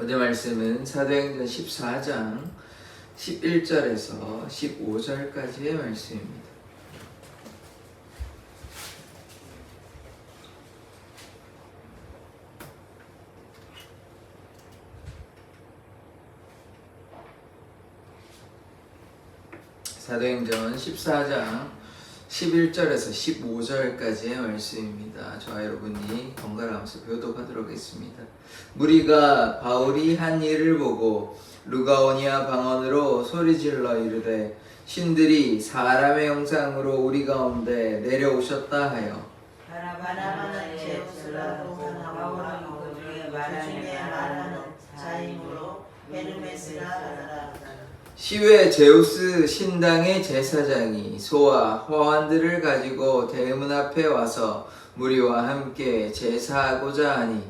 오늘 말씀은 사도행전 14장 11절에서 15절까지의 말씀입니다. 사도행전 14장 11절에서 15절까지의 말씀입니다. 저와 여러분이 번갈아가면서 교독하도록 하겠습니다. 무리가 바울이 한 일을 보고 루가오니아 방언으로 소리질러 이르되 신들이 사람의 형상으로 우리 가운데 내려오셨다 하여 바나바는 제우스라도 바울은 그 중에 말하는 자임으로 헤르메스라 하더라. 시외 제우스 신당의 제사장이 소와 화환들을 가지고 대문 앞에 와서 무리와 함께 제사하고자 하니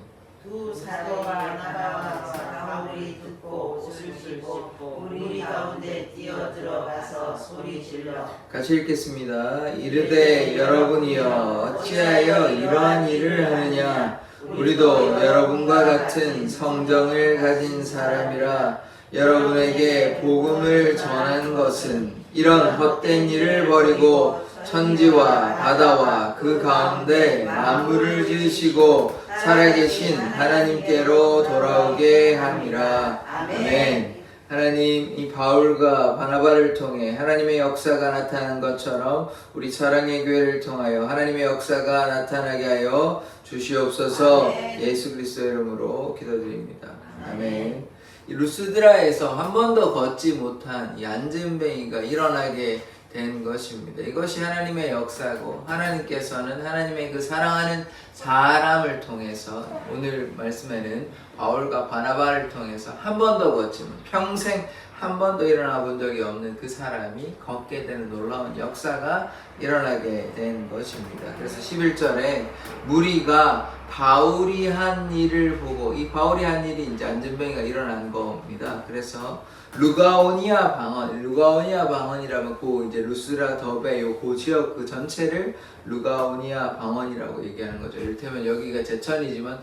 두 사도가 바나바와 바울이 듣고 옷을 찢고 무리 가운데 뛰어들어가서 소리질러 같이 읽겠습니다. 이르되 여러분이여 어찌하여 이러한 일을 하느냐 우리도 여러분과 같은 성정을 가진 사람이라 여러분에게 복음을 전하는 것은 이런 헛된 일을 버리고 천지와 바다와 그 가운데 만물을 지으시고 살아계신 하나님께로 돌아오게 함이라. 아멘. 하나님 이 바울과 바나바를 통해 하나님의 역사가 나타난 것처럼 우리 사랑의 교회를 통하여 하나님의 역사가 나타나게 하여 주시옵소서. 예수 그리스도의 이름으로 기도드립니다. 아멘. 루스드라에서 한 번도 걷지 못한 이 안진뱅이가 일어나게 된 것입니다. 이것이 하나님의 역사고 하나님께서는 하나님의 그 사랑하는 사람을 통해서 오늘 말씀에는 바울과 바나바를 통해서 한 번도 걷지 못 평생 한 번도 일어나 본 적이 없는 그 사람이 걷게 되는 놀라운 역사가 일어나게 된 것입니다. 그래서 11절에 무리가 바울이 한 일을 보고 이 바울이 한 일이 이제 안진뱅이가 일어난 겁니다. 그래서 루가오니아 방언이라면 그 이제 루스라 더베 그 지역 그 전체를 루가오니아 방언이라고 얘기하는 거죠. 이를테면 여기가 제천이지만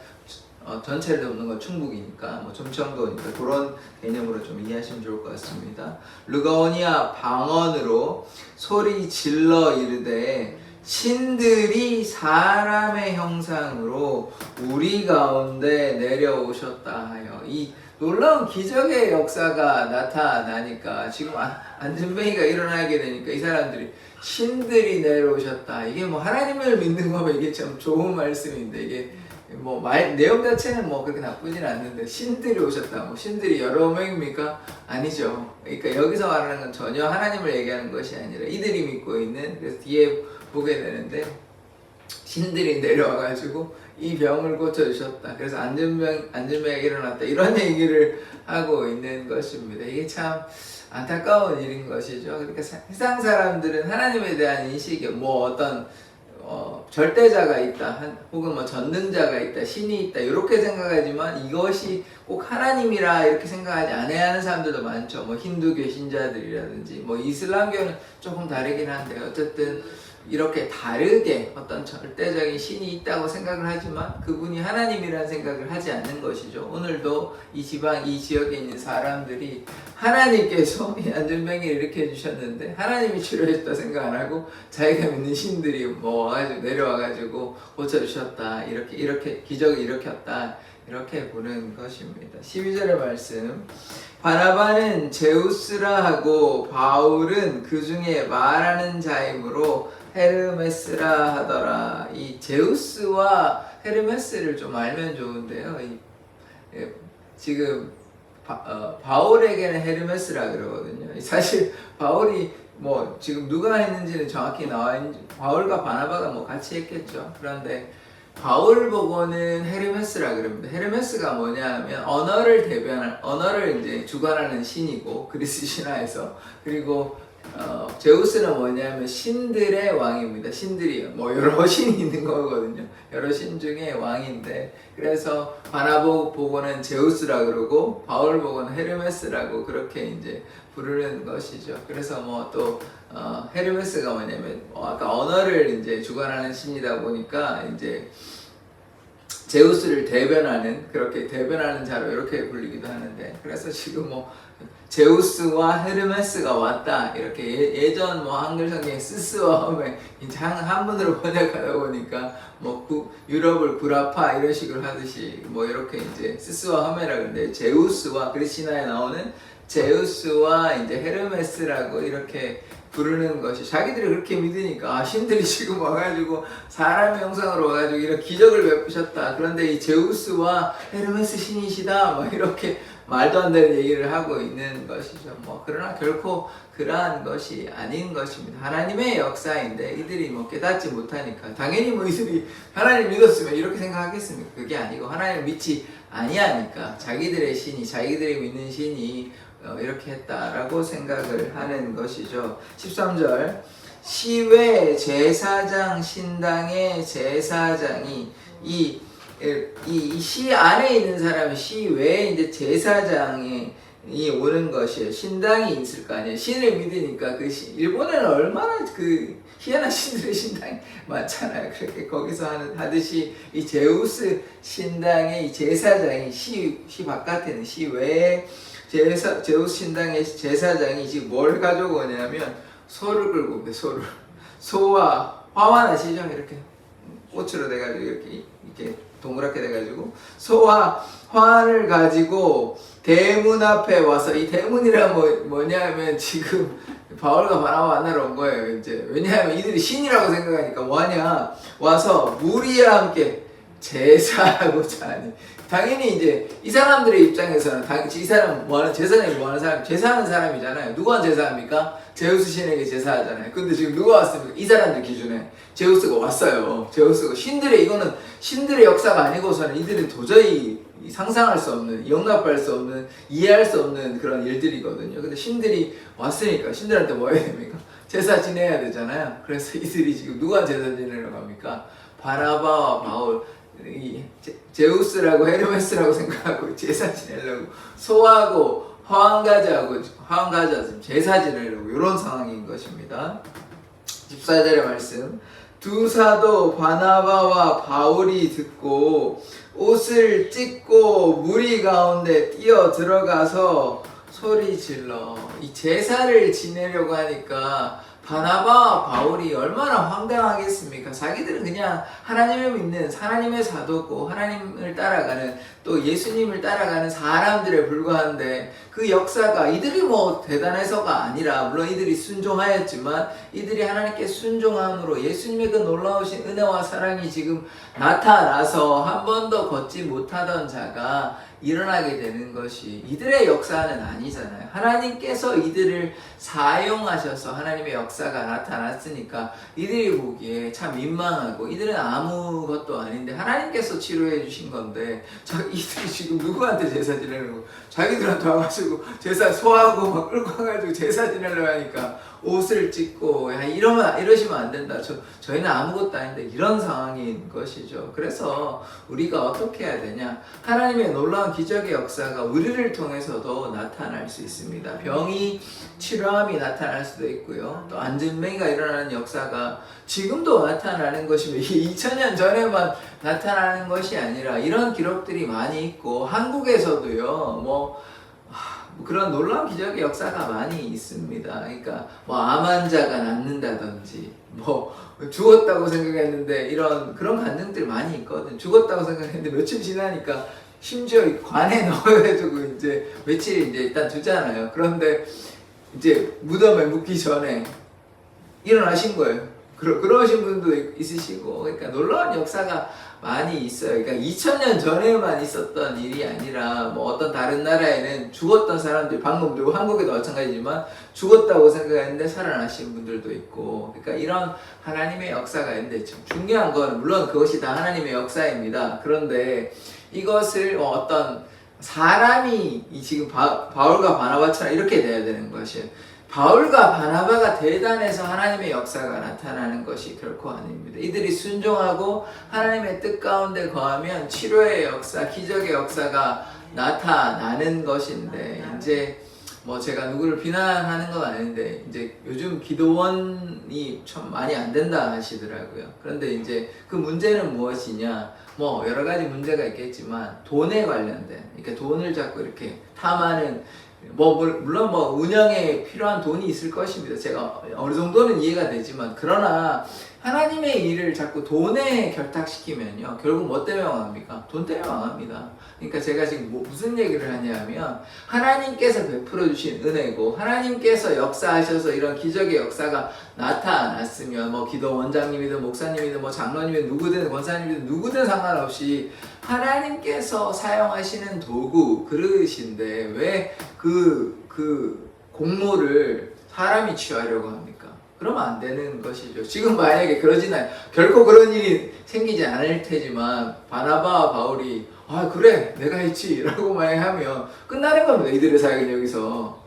전체를 돕는 건 충북이니까 뭐 충청도니까 그런 개념으로 좀 이해하시면 좋을 것 같습니다. 루가오니아 방언으로 소리 질러 이르되 신들이 사람의 형상으로 우리 가운데 내려오셨다 하여 이 놀라운 기적의 역사가 나타나니까 지금 안진뱅이가 일어나게 되니까 이 사람들이 신들이 내려오셨다. 이게 뭐 하나님을 믿는 거면 이게 참 좋은 말씀인데 이게 뭐 내용 자체는 뭐 그렇게 나쁘진 않는데 신들이 오셨다. 뭐 신들이 여러 명입니까? 아니죠. 그러니까 여기서 말하는 건 전혀 하나님을 얘기하는 것이 아니라 이들이 믿고 있는 그래서 뒤에 보게 되는데 신들이 내려와가지고 이 병을 고쳐주셨다. 그래서 안진뱅이가 일어났다. 이런 얘기를 하고 있는 것입니다. 이게 참 안타까운 일인 것이죠. 그러니까 세상 사람들은 하나님에 대한 인식이 뭐 어떤 절대자가 있다, 혹은 뭐 전능자가 있다, 신이 있다 이렇게 생각하지만 이것이 꼭 하나님이라 이렇게 생각하지 않아야 하는 사람들도 많죠. 뭐 힌두교 신자들이라든지 뭐 이슬람교는 조금 다르긴 한데 어쨌든 이렇게 다르게 어떤 절대적인 신이 있다고 생각을 하지만 그분이 하나님이라는 생각을 하지 않는 것이죠. 오늘도 이 지역에 있는 사람들이 하나님께서 이 안진뱅이를 일으켜 주셨는데 하나님이 치료해줬다 생각 안 하고 자기가 믿는 신들이 뭐 와가지고 내려와가지고 고쳐주셨다 이렇게 기적을 일으켰다 이렇게 보는 것입니다. 12절의 말씀 바나바는 제우스라 하고 바울은 그 중에 말하는 자이므로 헤르메스라 하더라. 이 제우스와 헤르메스를 좀 알면 좋은데요. 지금 바울에게는 헤르메스라 그러거든요. 사실 바울이 뭐 지금 누가 했는지는 정확히 나와 있는지 바울과 바나바가 뭐 같이 했겠죠. 그런데 바울 보고는 헤르메스라 그럽니다. 헤르메스가 뭐냐면 언어를 이제 주관하는 신이고 그리스 신화에서 그리고 제우스는 뭐냐면 신들의 왕입니다. 신들이 뭐 여러 신이 있는 거거든요. 여러 신 중에 왕인데 그래서 바나바 보고는 제우스라 그러고 바울 보고는 헤르메스라고 그렇게 이제 부르는 것이죠. 그래서 뭐 또 헤르메스가 뭐냐면 아까 언어를 이제 주관하는 신이다 보니까 이제 제우스를 대변하는, 그렇게 대변하는 자로 이렇게 불리기도 하는데, 그래서 지금 뭐 제우스와 헤르메스가 왔다 이렇게 예전 뭐 한글 성경에 스스와 험에 이제 한문으로 번역하다 보니까 뭐 유럽을 구라파 이런 식으로 하듯이 뭐 이렇게 이제 스스와 험에라 그러는데, 제우스와 그리시나에 나오는 제우스와 이제 헤르메스라고 이렇게 부르는 것이, 자기들이 그렇게 믿으니까 신들이 지금 와가지고 사람의 형상으로 와가지고 이런 기적을 베푸셨다, 그런데 이 제우스와 헤르메스 신이시다 뭐 이렇게 말도 안 되는 얘기를 하고 있는 것이죠. 뭐 그러나 결코 그러한 것이 아닌 것입니다. 하나님의 역사인데 이들이 뭐 깨닫지 못하니까, 당연히 뭐 이들이 하나님 믿었으면 이렇게 생각하겠습니까? 그게 아니고 하나님을 믿지 아니하니까 자기들의 신이, 자기들이 믿는 신이 이렇게 했다라고 생각을 하는 것이죠. 13절, 시외 제사장 신당의 제사장이 이 시 안에 있는 사람이 시 외에 이제 제사장이 오는 것이에요. 신당이 있을 거 아니에요. 신을 믿으니까 일본에는 얼마나 그 희한한 신들의 신당이 많잖아요. 그렇게 거기서 하듯이 이 제우스 신당의 이 제사장이 시 바깥에는, 시 외에 제우스 신당의 제사장이 지금 뭘 가지고 오냐면 소를 끌고 오는데, 소와 화환 아시죠? 이렇게 꽃으로 돼가지고 이렇게 동그랗게 돼가지고 소와 화환을 가지고 대문 앞에 와서, 이 대문이란 뭐냐면 지금 바울과 바나바 만나러 온 거예요. 이제 왜냐하면 이들이 신이라고 생각하니까 뭐하냐, 와서 무리와 함께 제사하고자 하니, 당연히 이제 이 사람들의 입장에서는 이 사람 뭐하는, 제사장이 뭐하는 사람, 제사하는 사람이잖아요. 누구한테 제사합니까? 제우스 신에게 제사하잖아요. 근데 지금 누가 왔습니까? 이 사람들 기준에 제우스가 왔어요. 제우스가 이거는 신들의 역사가 아니고서는 이들은 도저히 상상할 수 없는, 용납할 수 없는, 이해할 수 없는 그런 일들이거든요. 근데 신들이 왔으니까 신들한테 뭐 해야 됩니까? 제사 지내야 되잖아요. 그래서 이들이 지금 누가 제사 지내러 갑니까? 바나바와 바울, 제우스라고 헤르메스라고 생각하고 제사 지내려고 소하고 화환가자하고 지금 제사 지내려고 이런 상황인 것입니다. 14절의 말씀, 두 사도 바나바와 바울이 듣고 옷을 찢고 무리 가운데 뛰어 들어가서 소리 질러. 이 제사를 지내려고 하니까 바나바와 바울이 얼마나 황당하겠습니까? 자기들은 그냥 하나님을 믿는, 하나님의 사도고 하나님을 따라가는, 또 예수님을 따라가는 사람들에 불과한데, 그 역사가 이들이 뭐 대단해서가 아니라, 물론 이들이 순종하였지만 이들이 하나님께 순종함으로 예수님의 그 놀라우신 은혜와 사랑이 지금 나타나서 한 번도 걷지 못하던 자가 일어나게 되는 것이 이들의 역사는 아니잖아요. 하나님께서 이들을 사용하셔서 하나님의 역사가 나타났으니까 이들이 보기에 참 민망하고, 이들은 아무것도 아닌데 하나님께서 치료해 주신 건데, 이들이 지금 누구한테 제사 지내는 거, 자기들한테 와가지고 제사 소하고 막 끌고 와가지고 제사 지내려고 하니까 옷을 찢고, 야, 이러시면 안 된다, 저희는 아무것도 아닌데, 이런 상황인 것이죠. 그래서 우리가 어떻게 해야 되냐, 하나님의 놀라운 기적의 역사가 우리를 통해서도 나타날 수 있습니다. 병이 치료함이 나타날 수도 있고요, 또 안진뱅이가 일어나는 역사가 지금도 나타나는 것이며, 2000년 전에만 나타나는 것이 아니라 이런 기록들이 많이 있고, 한국에서도요 그런 놀라운 기적의 역사가 많이 있습니다. 그러니까 뭐 암 환자가 낫는다든지, 뭐 죽었다고 생각했는데 그런 간증들 많이 있거든. 죽었다고 생각했는데 며칠 지나니까 심지어 관에 넣어가지고 이제 며칠 이제 일단 두잖아요. 그런데 이제 무덤에 묻기 전에 일어나신 거예요. 그러신 분도 있으시고, 그러니까 놀라운 역사가 많이 있어요. 그러니까 2000년 전에만 있었던 일이 아니라, 뭐 어떤 다른 나라에는 죽었던 사람들, 방금도 한국에도 마찬가지지만 죽었다고 생각했는데 살아나신 분들도 있고, 그러니까 이런 하나님의 역사가 있는데, 중요한 건 물론 그것이 다 하나님의 역사입니다. 그런데 이것을 어떤 사람이 지금 바울과 바나바처럼 이렇게 돼야 되는 것이에요. 바울과 바나바가 대단해서 하나님의 역사가 나타나는 것이 결코 아닙니다. 이들이 순종하고 하나님의 뜻 가운데 거하면 치료의 역사, 기적의 역사가 나타나는 것인데, 이제 뭐 제가 누구를 비난하는 건 아닌데, 이제 요즘 기도원이 참 많이 안 된다 하시더라고요. 그런데 이제 그 문제는 무엇이냐, 뭐 여러 가지 문제가 있겠지만 돈에 관련된, 이렇게 돈을 자꾸 이렇게 탐하는, 물론 운영에 필요한 돈이 있을 것입니다. 제가 어느 정도는 이해가 되지만, 그러나 하나님의 일을 자꾸 돈에 결탁시키면요, 결국 뭐 때문에 망합니까? 돈 때문에 망합니다. 그러니까 제가 지금 무슨 얘기를 하냐면, 하나님께서 베풀어 주신 은혜고 하나님께서 역사하셔서 이런 기적의 역사가 나타났으면, 뭐 기도 원장님이든 목사님이든 뭐 장로님이든 누구든 권사님이든 누구든 상관없이 하나님께서 사용하시는 도구, 그릇인데 왜 그 공로를 사람이 취하려고 합니까? 그러면 안 되는 것이죠. 지금 만약에 그러진 않아요. 결코 그런 일이 생기지 않을 테지만, 바나바와 바울이 아 그래 내가 했지 라고 만약에 하면 끝나는 겁니다. 이들의 사역은 여기서.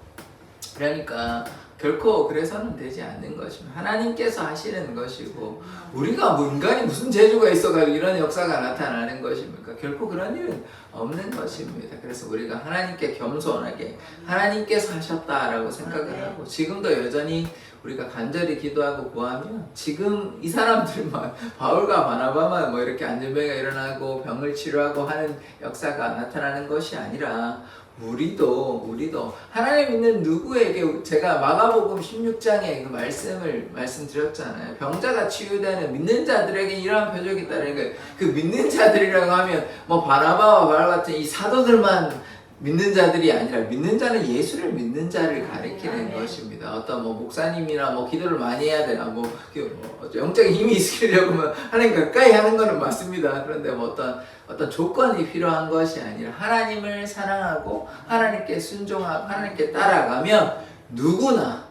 그러니까 결코 그래서는 되지 않는 것입니다. 하나님께서 하시는 것이고, 우리가 뭐 인간이 무슨 재주가 있어가지고 이런 역사가 나타나는 것입니까? 결코 그런 일은 없는 것입니다. 그래서 우리가 하나님께 겸손하게 하나님께서 하셨다라고 생각을 하고, 지금도 여전히 우리가 간절히 기도하고 구하면, 지금 이 사람들만, 바울과 바나바만 뭐 이렇게 안전병이 일어나고 병을 치료하고 하는 역사가 나타나는 것이 아니라, 우리도 하나님 믿는 누구에게, 제가 마가복음 16장에 그 말씀드렸잖아요. 병자가 치유되는 믿는 자들에게 이러한 표적이 있다는 거예요. 그 믿는 자들이라고 하면 뭐 바나바와 바울 같은 이 사도들만 믿는 자들이 아니라, 믿는 자는 예수를 믿는 자를 가리키는 것입니다. 어떤 뭐 목사님이나 뭐 기도를 많이 해야 되나, 뭐 영적인 힘이 있으려고 하나님 가까이 하는 거는 맞습니다. 그런데 뭐 어떤 조건이 필요한 것이 아니라, 하나님을 사랑하고 하나님께 순종하고 하나님께 따라가면 누구나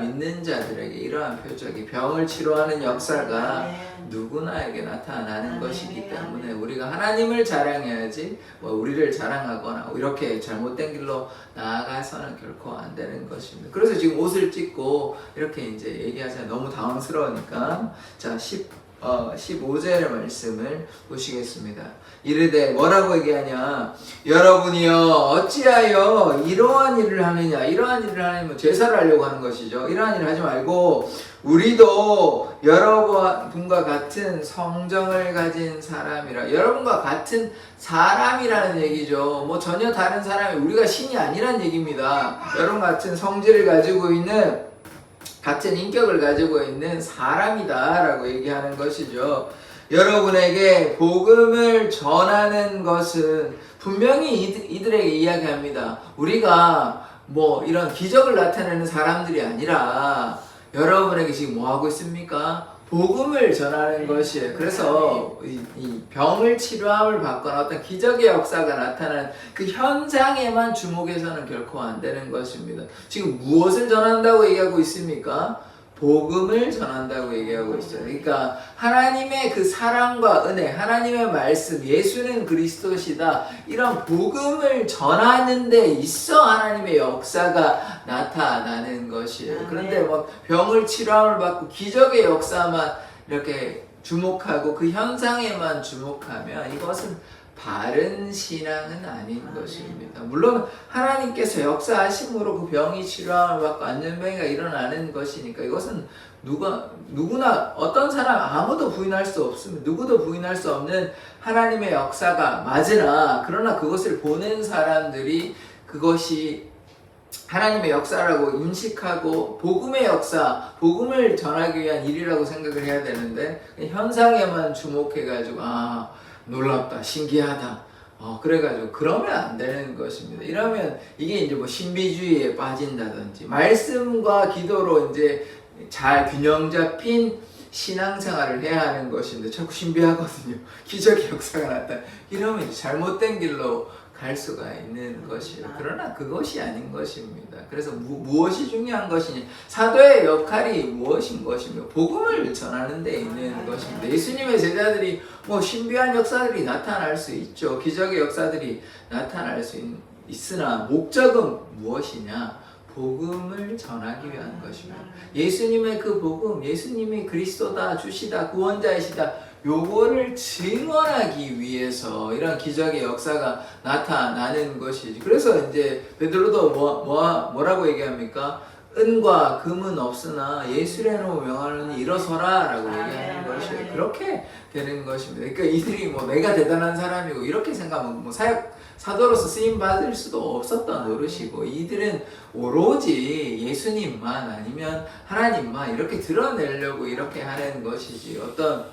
믿는 자들에게 이러한 표적이, 병을 치료하는 역사가 누구나에게 나타나는 것이기 때문에, 우리가 하나님을 자랑해야지 뭐 우리를 자랑하거나 이렇게 잘못된 길로 나아가서는 결코 안 되는 것입니다. 그래서 지금 옷을 찢고 이렇게 이제 얘기하자 너무 당황스러우니까, 자 15절의 말씀을 보시겠습니다. 이르되 뭐라고 얘기하냐? 여러분이여 어찌하여 이러한 일을 하느냐? 이러한 일을 하려면 제사를 하려고 하는 것이죠. 이러한 일을 하지 말고, 우리도 여러분과 같은 성정을 가진 사람이라. 여러분과 같은 사람이라는 얘기죠. 뭐 전혀 다른 사람이, 우리가 신이 아니란 얘기입니다. 여러분 같은 성질을 가지고 있는, 같은 인격을 가지고 있는 사람이다 라고 얘기하는 것이죠. 여러분에게 복음을 전하는 것은 분명히 이들에게 이야기합니다. 우리가 뭐 이런 기적을 나타내는 사람들이 아니라, 여러분에게 지금 뭐 하고 있습니까? 복음을 전하는 것이에요. 그래서 이 병을 치료함을 받거나 어떤 기적의 역사가 나타나는 그 현상에만 주목해서는 결코 안 되는 것입니다. 지금 무엇을 전한다고 얘기하고 있습니까? 복음을 전한다고 얘기하고 있어요. 그러니까 하나님의 그 사랑과 은혜, 하나님의 말씀, 예수는 그리스도시다, 이런 복음을 전하는 데 있어 하나님의 역사가 나타나는 것이에요. 그런데 뭐 병을 치료함을 받고 기적의 역사만 이렇게 주목하고 그 현상에만 주목하면 이것은 바른 신앙은 아닌 것입니다. 물론 하나님께서 역사하심으로 그 병이 치료함을 받고 안전병이가 일어나는 것이니까, 이것은 누구나 어떤 사람 아무도 부인할 수 없습니다. 누구도 부인할 수 없는 하나님의 역사가 맞으나, 그러나 그것을 보는 사람들이 그것이 하나님의 역사라고 인식하고 복음의 역사, 복음을 전하기 위한 일이라고 생각을 해야 되는데, 현상에만 주목해가지고 놀랍다, 신기하다, 그래가지고 그러면 안 되는 것입니다. 이러면 이게 이제 뭐 신비주의에 빠진다든지, 말씀과 기도로 이제 잘 균형 잡힌 신앙생활을 해야 하는 것인데 자꾸 신비하거든요. 기적의 역사가 나타나. 이러면 이제 잘못된 길로 갈 수가 있는 것이에요. 그러나 그것이 아닌 것입니다. 그래서 무엇이 중요한 것이냐? 사도의 역할이 무엇인 것이며 복음을 전하는 데 있는 것입니다. 예수님의 제자들이 뭐 신비한 역사들이 나타날 수 있죠. 기적의 역사들이 나타날 수 있으나 목적은 무엇이냐? 복음을 전하기 위한 것입니다. 예수님의 그 복음, 예수님이 그리스도다, 주시다, 구원자이시다, 요거를 증언하기 위해서 이런 기적의 역사가 나타나는 것이지. 그래서 이제 베드로도 뭐라고 얘기합니까? 은과 금은 없으나 예수의 이름으로 명하노니 일어서라 라고 얘기하는 것이에요. 그렇게 되는 것입니다. 그러니까 이들이 뭐 내가 대단한 사람이고 이렇게 생각하면 뭐 사도로서 쓰임 받을 수도 없었던 노릇이고, 이들은 오로지 예수님만 아니면 하나님만 이렇게 드러내려고 이렇게 하는 것이지, 어떤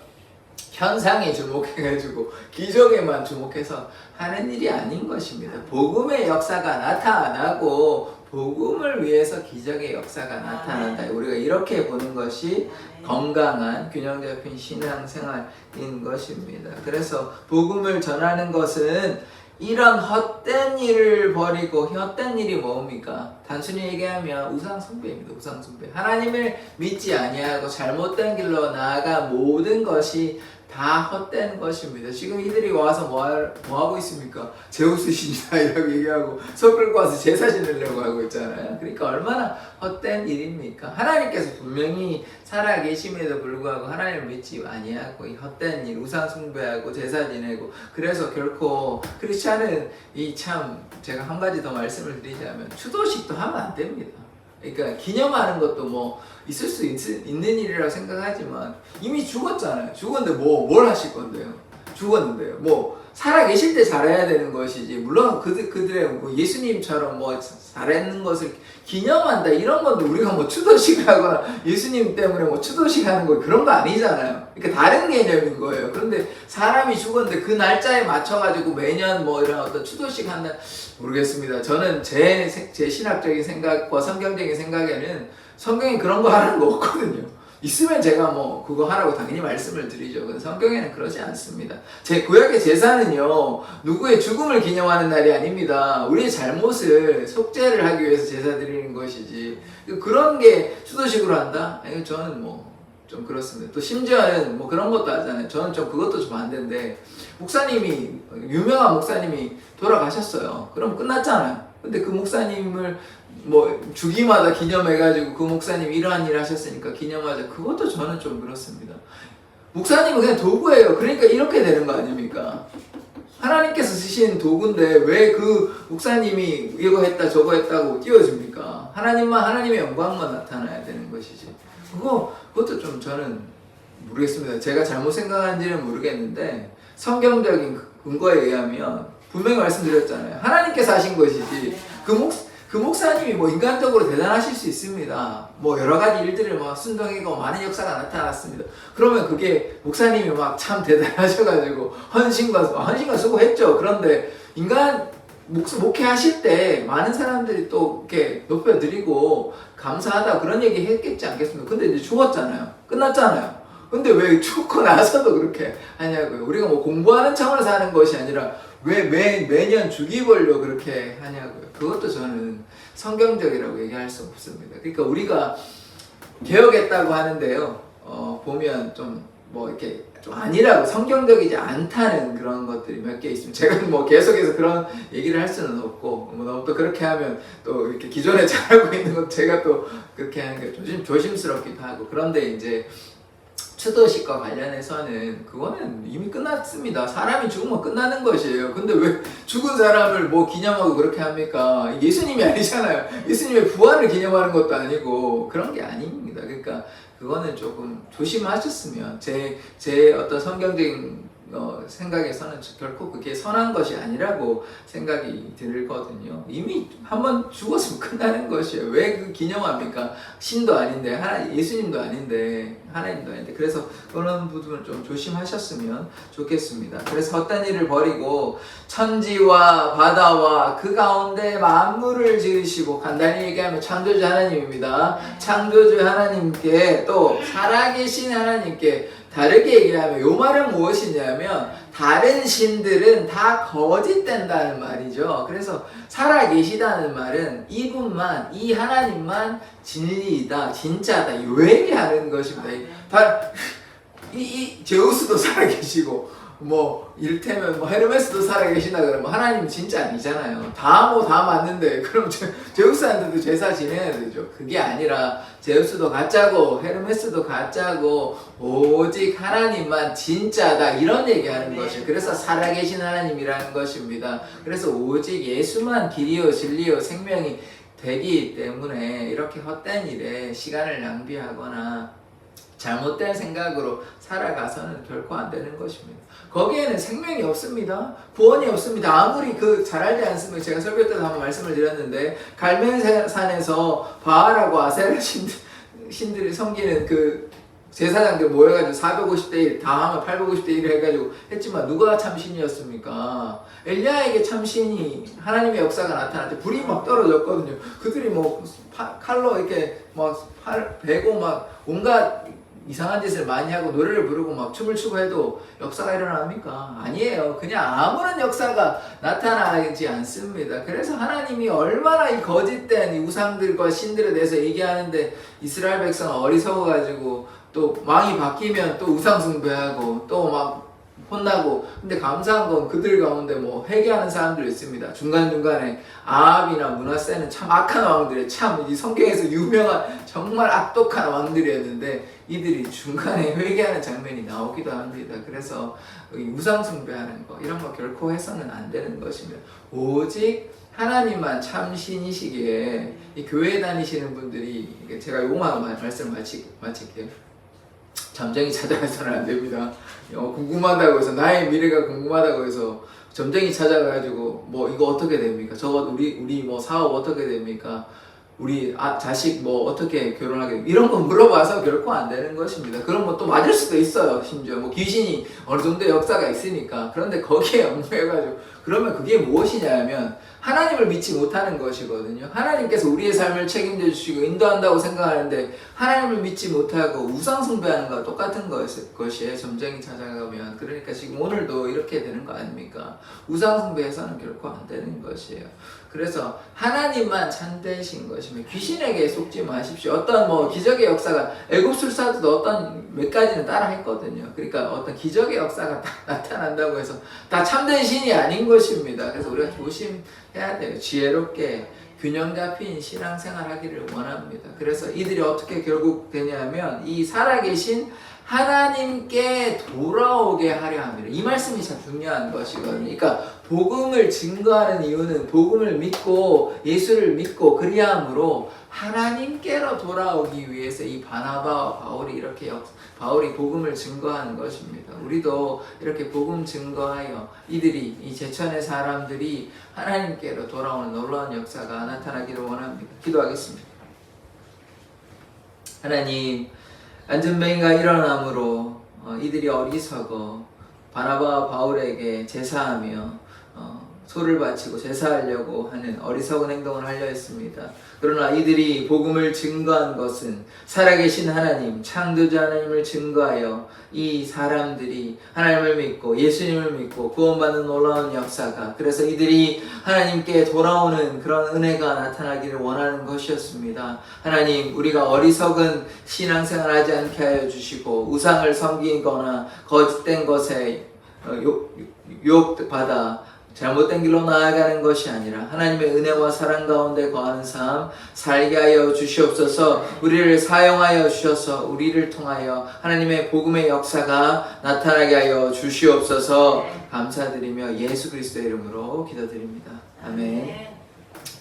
현상에 주목해가지고 기적에만 주목해서 하는 일이 아닌 것입니다. 복음의 역사가 나타나고 복음을 위해서 기적의 역사가 나타난다. 우리가 이렇게 보는 것이 건강한 균형 잡힌 신앙생활인 것입니다. 그래서 복음을 전하는 것은 이런 헛된 일을 버리고, 헛된 일이 뭡니까? 단순히 얘기하면 우상숭배입니다. 우상숭배. 하나님을 믿지 아니하고 잘못된 길로 나아가 모든 것이 다 헛된 것입니다. 지금 이들이 와서 뭐 하고 있습니까? 제우스 신이다 이라고 얘기하고 소 끌고 와서 제사 지내려고 하고 있잖아요. 그러니까 얼마나 헛된 일입니까? 하나님께서 분명히 살아계심에도 불구하고 하나님을 믿지 아니하고 이 헛된 일, 우상 숭배하고 제사 지내고, 그래서 결코 크리스찬은 이 참, 제가 한 가지 더 말씀을 드리자면 추도식도 하면 안 됩니다. 그러니까 기념하는 것도 뭐 있을 수 있는 일이라고 생각하지만 이미 죽었잖아요. 죽었는데 뭘 하실 건데요? 죽었는데요. 뭐 살아계실 때 잘해야 되는 것이지, 물론 그들의 뭐 예수님처럼 뭐 잘했는 것을 기념한다 이런 건데, 우리가 뭐 추도식 하거나 예수님 때문에 뭐 추도식 하는 거 그런 거 아니잖아요. 그러니까 다른 개념인 거예요. 그런데 사람이 죽었는데 그 날짜에 맞춰가지고 매년 뭐 이런 어떤 추도식 한다, 모르겠습니다. 저는 제 신학적인 생각과 성경적인 생각에는 성경에 그런 거 하라는 거 없거든요. 있으면 제가 뭐 그거 하라고 당연히 말씀을 드리죠. 근데 성경에는 그러지 않습니다. 제 구약의 제사는요, 누구의 죽음을 기념하는 날이 아닙니다. 우리의 잘못을 속죄를 하기 위해서 제사 드리는 것이지, 그런 게 추도식으로 한다? 아니, 저는 뭐 좀 그렇습니다. 또 심지어는 뭐 그런 것도 하잖아요. 저는 좀 그것도 좀 반대인데, 유명한 목사님이 돌아가셨어요. 그럼 끝났잖아요. 근데 그 목사님을 뭐 주기마다 기념해가지고 그 목사님이 이러한 일 하셨으니까 기념하자, 그것도 저는 좀 그렇습니다. 목사님은 그냥 도구예요. 그러니까 이렇게 되는 거 아닙니까? 하나님께서 쓰신 도구인데 왜 그 목사님이 이거 했다 저거 했다고 띄워줍니까? 하나님의 영광만 나타나야 되는 것이지. 그것도 좀 저는 모르겠습니다. 제가 잘못 생각한지는 모르겠는데, 성경적인 근거에 의하면 분명히 말씀드렸잖아요. 하나님께서 하신 것이지, 그 목사님이 뭐 인간적으로 대단하실 수 있습니다. 뭐 여러 가지 일들을 막 순종하고 많은 역사가 나타났습니다. 그러면 그게 목사님이 막 참 대단하셔가지고 헌신과 수고했죠. 그런데 목회하실 때 많은 사람들이 또 이렇게 높여드리고 감사하다 그런 얘기 했겠지 않겠습니까? 근데 이제 죽었잖아요. 끝났잖아요. 근데 왜 죽고 나서도 그렇게 하냐고요. 우리가 뭐 공부하는 차원에서 하는 것이 아니라 왜 매년 주기별로 그렇게 하냐고요. 그것도 저는 성경적이라고 얘기할 수 없습니다. 그러니까 우리가 개혁했다고 하는데요, 보면 좀 뭐 이렇게 좀 아니라고, 성경적이지 않다는 그런 것들이 몇 개 있습니다. 제가 뭐 계속해서 그런 얘기를 할 수는 없고, 뭐 너무 또 그렇게 하면 또 이렇게 기존에 잘하고 있는 것 제가 또 그렇게 하는 게 조심스럽기도 하고. 그런데 이제 추도식과 관련해서는 그거는 이미 끝났습니다. 사람이 죽으면 끝나는 것이에요. 근데 왜 죽은 사람을 뭐 기념하고 그렇게 합니까? 예수님이 아니잖아요. 예수님의 부활을 기념하는 것도 아니고 그런 게 아닙니다. 그러니까 그거는 조금 조심하셨으면, 제 어떤 성경적인 생각에서는 결코 그게 선한 것이 아니라고 생각이 들거든요. 이미 한번 죽었으면 끝나는 것이에요. 왜 그 기념합니까? 신도 아닌데, 예수님도 아닌데, 하나님도 아닌데. 그래서 그런 부분을 좀 조심하셨으면 좋겠습니다. 그래서 헛된 일을 버리고 천지와 바다와 그 가운데 만물을 지으시고, 간단히 얘기하면 창조주 하나님입니다. 창조주 하나님께, 또 살아계신 하나님께, 다르게 얘기하면 이 말은 무엇이냐면, 다른 신들은 다 거짓된다는 말이죠. 그래서 살아계시다는 말은 이분만, 이 하나님만 진리이다, 진짜다, 이 얘기하는 것입니다. 이 제우스도 살아계시고, 뭐 이를테면 뭐 헤르메스도 살아계시다 그러면 하나님 진짜 아니잖아요. 다 맞는데 그럼 제우스한테도 제사 지내야 되죠. 그게 아니라 제우스도 가짜고 헤르메스도 가짜고 오직 하나님만 진짜다, 이런 얘기하는 것이에요. 그래서 살아계신 하나님이라는 것입니다. 그래서 오직 예수만 길이요 진리요 생명이 되기 때문에 이렇게 헛된 일에 시간을 낭비하거나 잘못된 생각으로 살아가서는 결코 안 되는 것입니다. 거기에는 생명이 없습니다. 구원이 없습니다. 아무리 잘 알지 않습니까? 제가 설교 때도 한번 말씀을 드렸는데 갈멜산에서 바알하고 아세라 신들이 섬기는 제사장들 모여가지고 450대 1, 다 하면 850대 1을 해가지고 했지만 누가 참신이었습니까? 엘리야에게 참신이 하나님의 역사가 나타날 때 불이 막 떨어졌거든요. 그들이 칼로 이렇게 베고 온갖 이상한 짓을 많이 하고 노래를 부르고 춤을 추고 해도 역사가 일어납니까? 아니에요. 그냥 아무런 역사가 나타나지 않습니다. 그래서 하나님이 얼마나 이 거짓된 이 우상들과 신들에 대해서 얘기하는데 이스라엘 백성은 어리석어가지고 또 왕이 바뀌면 또 우상 숭배하고 또 혼나고. 근데 감사한 건 그들 가운데 회개하는 사람들 있습니다. 중간중간에 아합이나 므낫세는 참 악한 왕들이에요. 참 이 성경에서 유명한 정말 악독한 왕들이었는데 이들이 중간에 회개하는 장면이 나오기도 합니다. 그래서 우상 숭배하는 거 이런 거 결코 해서는 안 되는 것입니다. 오직 하나님만 참 신이시기에 이 교회 다니시는 분들이 제가 요거만 말씀 마칠게요. 점쟁이 찾아가서는 안 됩니다. 궁금하다고 해서 나의 미래가 궁금하다고 해서 점쟁이 찾아가지고 이거 어떻게 됩니까? 저거 우리 사업 어떻게 됩니까? 우리 자식 어떻게 결혼하게 됩니까? 이런 거 물어봐서 결코 안 되는 것입니다. 그럼 또 맞을 수도 있어요. 심지어 귀신이 어느 정도 역사가 있으니까. 그런데 거기에 얽매여가지고 그러면 그게 무엇이냐면 하나님을 믿지 못하는 것이거든요. 하나님께서 우리의 삶을 책임져 주시고 인도한다고 생각하는데 하나님을 믿지 못하고 우상 숭배하는 것과 똑같은 것이에요. 점쟁이 찾아가면. 그러니까 지금 오늘도 이렇게 되는 거 아닙니까? 우상 숭배해서는 결코 안 되는 것이에요. 그래서 하나님만 참되신 것이며 귀신에게 속지 마십시오. 어떤 기적의 역사가 애굽술사도 어떤 몇 가지는 따라 했거든요. 그러니까 어떤 기적의 역사가 딱 나타난다고 해서 다 참된 신이 아닌 것입니다. 그래서 우리가 조심해야 돼요. 지혜롭게 균형 잡힌 신앙생활 하기를 원합니다. 그래서 이들이 어떻게 결국 되냐면 이 살아계신 하나님께 돌아오게 하려 합니다. 이 말씀이 참 중요한 것이거든요. 그러니까 복음을 증거하는 이유는 복음을 믿고 예수를 믿고 그리함으로 하나님께로 돌아오기 위해서 이 바나바와 바울이 복음을 증거하는 것입니다. 우리도 이렇게 복음 증거하여 이들이 이 제천의 사람들이 하나님께로 돌아오는 놀라운 역사가 나타나기를 원합니다. 기도하겠습니다. 하나님, 안전뱅이가 일어남으로 이들이 어리석어 바나바와 바울에게 제사하며 소를 바치고 제사하려고 하는 어리석은 행동을 하려 했습니다. 그러나 이들이 복음을 증거한 것은 살아계신 하나님, 창조자 하나님을 증거하여 이 사람들이 하나님을 믿고 예수님을 믿고 구원받는 놀라운 역사가, 그래서 이들이 하나님께 돌아오는 그런 은혜가 나타나기를 원하는 것이었습니다. 하나님, 우리가 어리석은 신앙생활 하지 않게 하여 주시고 우상을 섬기거나 거짓된 것에 유혹받아 잘못된 길로 나아가는 것이 아니라 하나님의 은혜와 사랑 가운데 거하는 삶 살게 하여 주시옵소서. 우리를 사용하여 주셔서 우리를 통하여 하나님의 복음의 역사가 나타나게 하여 주시옵소서. 감사드리며 예수 그리스도의 이름으로 기도드립니다. 아멘.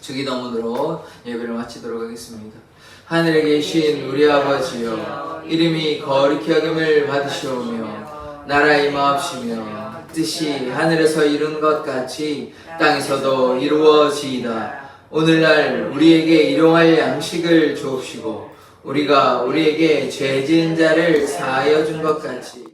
주기도문으로 예배를 마치도록 하겠습니다. 하늘에 계신 우리 아버지여, 이름이 거룩히 여김을 받으시오며 나라 임하옵시며 뜻이 하늘에서 이룬 것 같이 땅에서도 이루어지이다. 오늘날 우리에게 일용할 양식을 주옵시고 우리가 우리에게 죄 지은 자를 사하여 준 것 같이